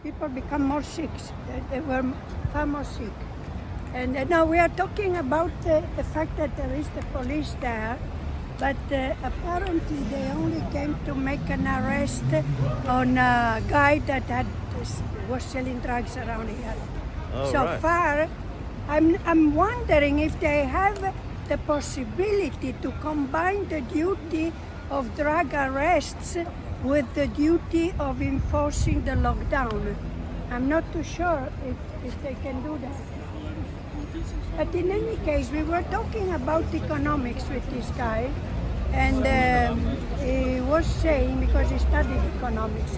people become more sick. They were far more sick. And now we are talking about the fact that there is the police there, but apparently they only came to make an arrest on a guy that was selling drugs around here. Oh, So right. far, I'm wondering if they have the possibility to combine the duty of drug arrests with the duty of enforcing the lockdown. I'm not too sure if they can do that. But in any case, we were talking about economics with this guy, and he was saying, because he studied economics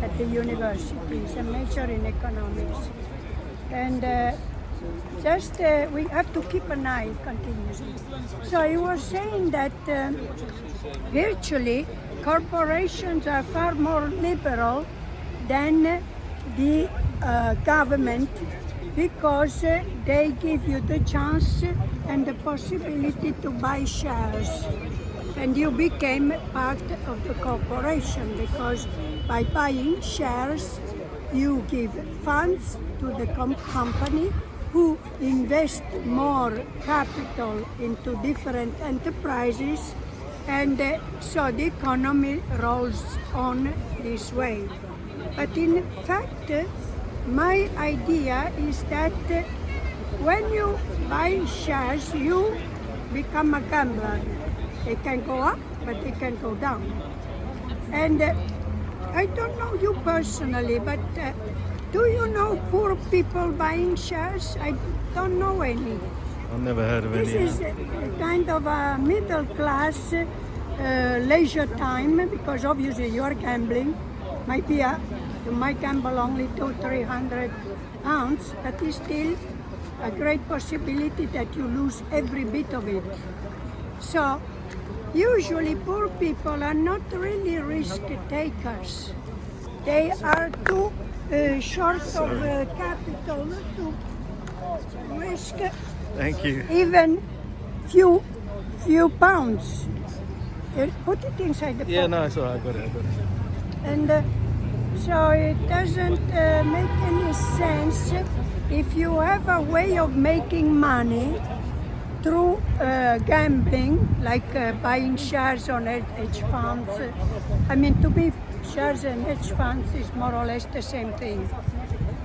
at the university, he's a major in economics, and we have to keep an eye continuously. So he was saying that virtually corporations are far more liberal than the government, because they give you the chance and the possibility to buy shares. And you became part of the corporation, because by buying shares, you give funds to the company who invest more capital into different enterprises, and so the economy rolls on this way. But in fact, my idea is that when you buy shares, you become a gambler. They can go up, but they can go down. And I don't know you personally, but do you know poor people buying shares? I don't know any. I've never heard of This any. is kind of a middle class leisure time, because obviously you are gambling. You might gamble only 200-300 pounds, but it's still a great possibility that you lose every bit of it. So usually poor people are not really risk takers. They are too short of capital to risk Thank you. even few pounds. Put it inside the Yeah, pocket. no, it's all right. I got it. And so it doesn't make any sense if you have a way of making money through gambling, like buying shares on hedge funds. I mean, to be shares and hedge funds is more or less the same thing.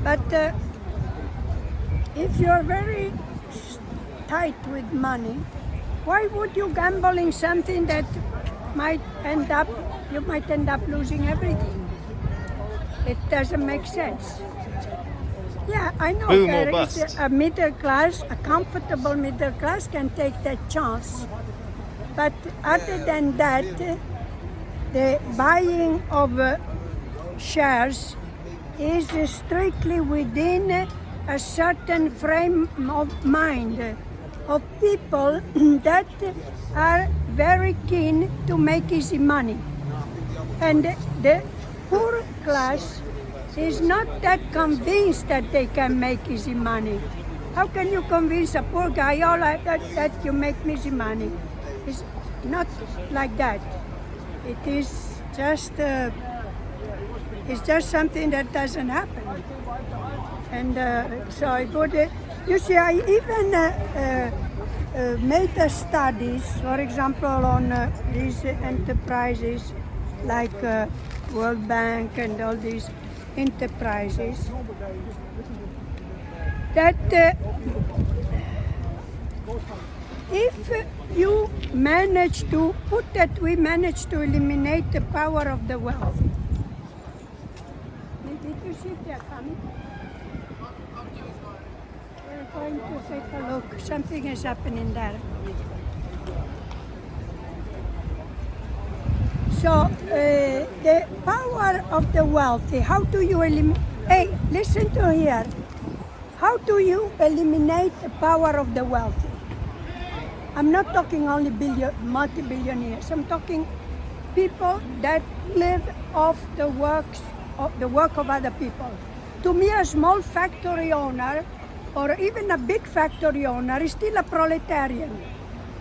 But if you're very tight with money, why would you gamble in something that you might end up losing everything? It doesn't make sense. Yeah, I know Boom or there bust. is a middle class, a comfortable middle class can take that chance. But other than that, the buying of shares is strictly within a certain frame of mind of people that are very keen to make easy money. And the poor class is not that convinced that they can make easy money. How can you convince a poor guy, oh, like that you make easy money? It's not like that. It is just something that doesn't happen. And so I put it. You see, I even made studies, for example, on these enterprises like World Bank and all these enterprises, that if you manage to put that we manage to eliminate the power of the wealth. Did you see if they are coming? We're going to take a look. Something is happening there. So the power of the wealthy, how do you eliminate? Hey, listen to here. How do you eliminate the power of the wealthy? I'm not talking only multi-billionaires. I'm talking people that live off the work of other people. To me, a small factory owner or even a big factory owner is still a proletarian,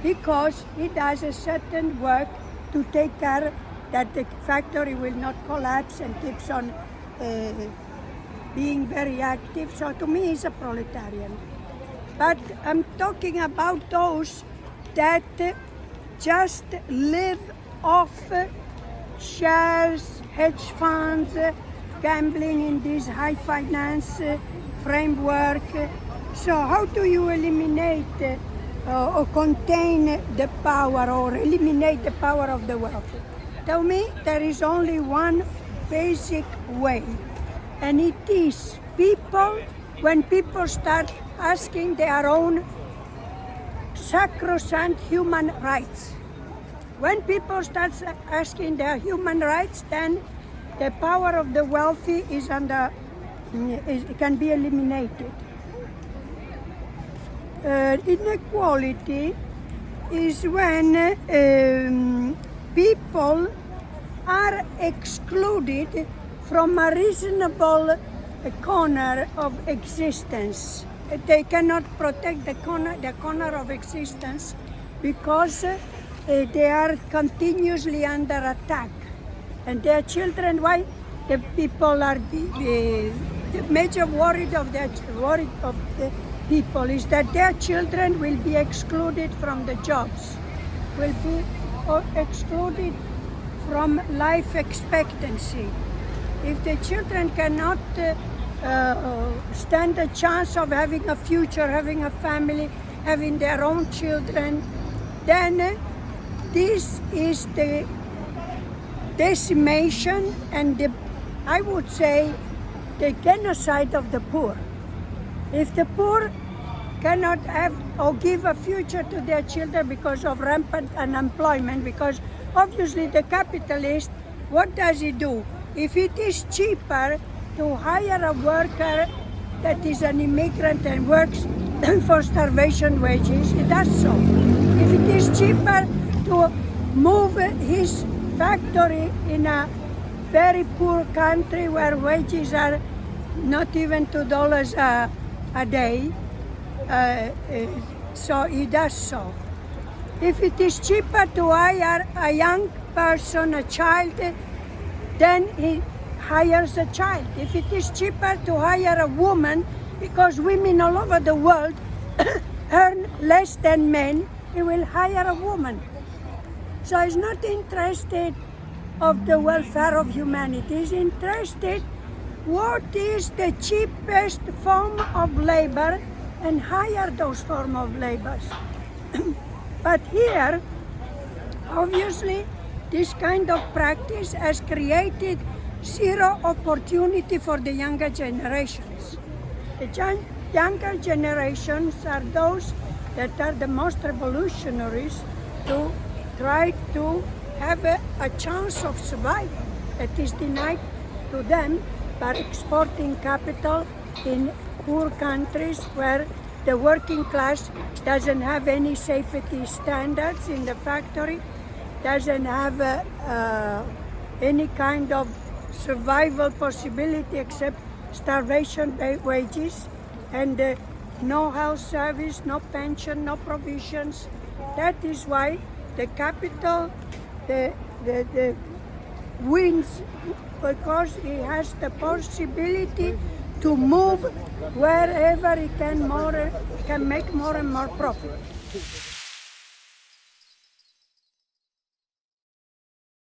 because he does a certain work to take care that the factory will not collapse and keeps on being very active. So to me, he's a proletarian. But I'm talking about those that just live off shares, hedge funds, gambling in this high finance framework. So how do you eliminate or contain the power or eliminate the power of the wealthy? To me, there is only one basic way, and it is when people start asking their own sacrosanct human rights. When people start asking their human rights, then the power of the wealthy can be eliminated. Inequality is when people are excluded from a reasonable corner of existence. They cannot protect the corner of existence because they are continuously under attack. And their children, why the people are the major worry of the people is that their children will be excluded from the jobs, will be excluded from life expectancy. If the children cannot stand a chance of having a future, having a family, having their own children, then this is the decimation and I would say the genocide of the poor. If the poor cannot have or give a future to their children because of rampant unemployment, because obviously the capitalist, what does he do? If it is cheaper to hire a worker that is an immigrant and works for starvation wages, he does so. If it is cheaper to move his factory in a very poor country where wages are not even $2 a day, so he does so. If it is cheaper to hire a young person, a child, then he hires a child. If it is cheaper to hire a woman, because women all over the world earn less than men, he will hire a woman. So he's not interested of the welfare of humanity. He's interested what is the cheapest form of labor and hire those form of labors. But here, obviously, this kind of practice has created zero opportunity for the younger generations. The younger generations are those that are the most revolutionaries to try to have a chance of survival that is denied to them by exporting capital in poor countries where the working class doesn't have any safety standards in the factory, doesn't have any kind of survival possibility except starvation wages and no health service, no pension, no provisions. That is why the capital wins, because he has the possibility to move wherever he can make more and more profit.